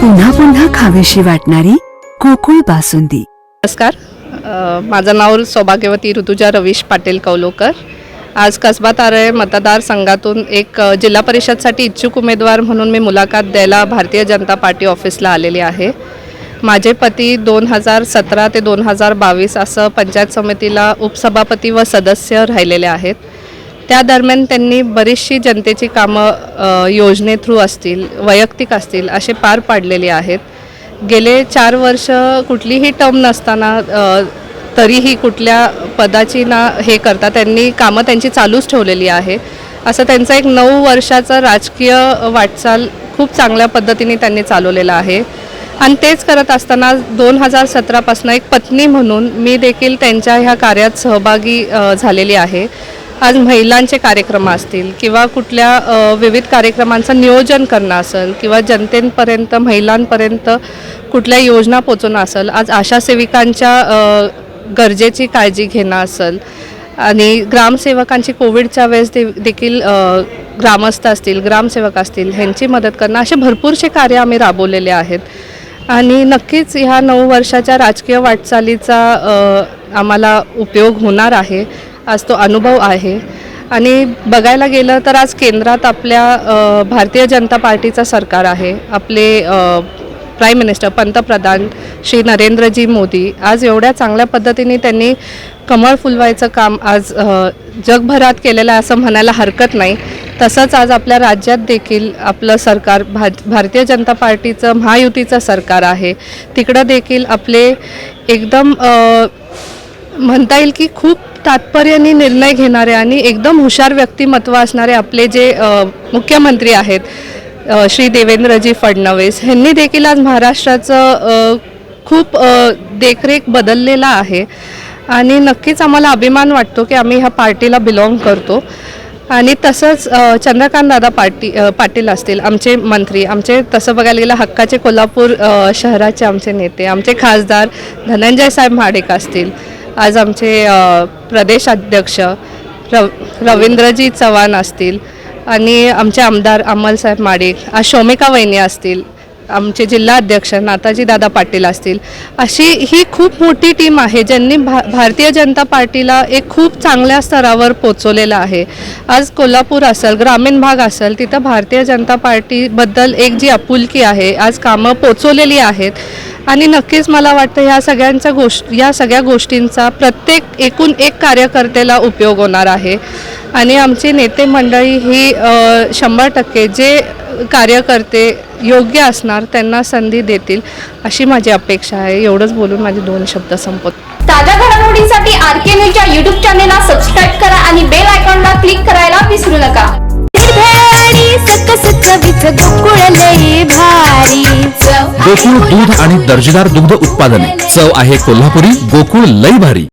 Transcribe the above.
पुन्हा पुन्हा खावीशी वाटणारी गोकुळ बासुंदी। नमस्कार, माझं नाव सौभाग्यवती ऋतुजा रवीश पाटील कौलोकर। आज कसबा तारळे मतदारसंघातून एक जिल्हा परिषदसाठी इच्छुक उमेदवार म्हणून मी मुलाखत द्यायला भारतीय जनता पार्टी ऑफिसला आलेली आहे। माझे पती 2017 ते 2022 असं पंचायत समितीला उपसभापती व सदस्य राहिलेले आहेत। त्या दरम्यान त्यांनी बरीचशी जनतेची कामं योजने थ्रू असतील, वैयक्तिक असतील असे पार पाडलेली आहेत। गेले 4 वर्ष कुठलीही टर्म नसताना तरीही कुठल्या पदाची ना हे करता त्यांनी कामं त्यांची चालूच ठेवलेली आहे। असं त्यांचं एक 9 वर्षाचं राजकीय वाटचाल खूप चांगल्या पद्धतीने त्यांनी चालवलेलं आहे। आणि तेच करत असताना 2017 पासून एक पत्नी म्हणून मी देखील त्यांच्या ह्या कार्यात सहभागी झालेली आहे। आज महिलांचे कार्यक्रम असतील किंवा कुठल्या विविध कार्यक्रमांचं नियोजन करणं असेल किंवा जनतेपर्यंत महिलांपर्यंत कुठल्या योजना पोहोचवणं असेल, आज आशा सेविकांच्या गरजेची काळजी घेणं असेल आणि ग्रामसेवकांची कोविडच्या वेळेस देखील ग्रामस्थ असतील, ग्रामसेवक असतील ह्यांची मदत करणं, असे भरपूरसे कार्य आम्ही राबवलेले आहेत। आणि नक्कीच ह्या 9 वर्षाच्या राजकीय वाटचालीचा आम्हाला उपयोग होणार आहे। आज तो अनुभव आहे। आणि बघायला गेलं तर आज केंद्रात आपल्या भारतीय जनता पार्टीचं सरकार आहे। आपले प्राईम मिनिस्टर पंतप्रधान श्री नरेंद्रजी मोदी आज एवढ्या चांगल्या पद्धतीने त्यांनी कमळ फुलवायचं काम आज जगभरात केलेलं आहे असं म्हणायला हरकत नाही। तसंच आज आपल्या राज्यात देखील आपलं सरकार भारतीय जनता पार्टीचं महायुतीचं सरकार आहे। तिकडं देखील आपले एकदम म्हणता येईल की खूप तात्पर्याने निर्णय घेणारे आणि एकदम हुशार व्यक्तिमत्व असणारे आपले जे मुख्यमंत्री आहेत श्री देवेंद्रजी फडणवीस ह्यांनी देखील आज महाराष्ट्राचं खूप देखरेख बदललेला आहे। आणि नक्कीच आम्हाला अभिमान वाटतो की आम्ही ह्या पार्टीला बिलॉंग करतो। आणि तसंच चंद्रकांत दादा पाटील असतील आमचे मंत्री, आमचे तसं बघायला गेलं हक्काचे कोल्हापूर शहराचे आमचे नेते, आमचे खासदार धनंजय साहेब महाडिक असतील, आज आमचे प्रदेश अध्यक्ष रवींद्रजी चव्हाण असतील आणि आमचे आमदार अमलसाहेब माडिक, आज शोमिका वहिनी असतील, आमचे जिल्हा अध्यक्ष नाताजी दादा पाटील असतील, अशी ही खूप मोठी टीम आहे ज्यांनी भारतीय जनता पार्टीला एक खूप चांगल्या स्तरावर पोचवलेलं आहे। आज कोल्हापूर असेल, ग्रामीण भाग असेल, तिथं भारतीय जनता पार्टीबद्दल एक जी आपुलकी आहे, आज कामं पोचवलेली आहेत। आणि नक्कीच मला वाटतं या सगळ्या गोष्टींचा प्रत्येक एकूण एक कार्यकर्त्याला उपयोग होणार आहे। आणि आमचे नेते मंडळी ही 100% जे कार्यकर्ते योग्य असणार त्यांना संधी देतील अशी माझी अपेक्षा आहे। एवढंच बोलून माझे 2 शब्द संपवतो। ताज्या घडामोडींसाठी आरके न्यूजच्या YouTube चॅनेलला सबस्क्राइब करा आणि बेल आयकॉनला क्लिक करायला विसरू नका। गोकुळ दूध आणि दर्जेदार दुग्ध उत्पादने, चव आहे कोल्हापुरी, गोकुळ लई भारी।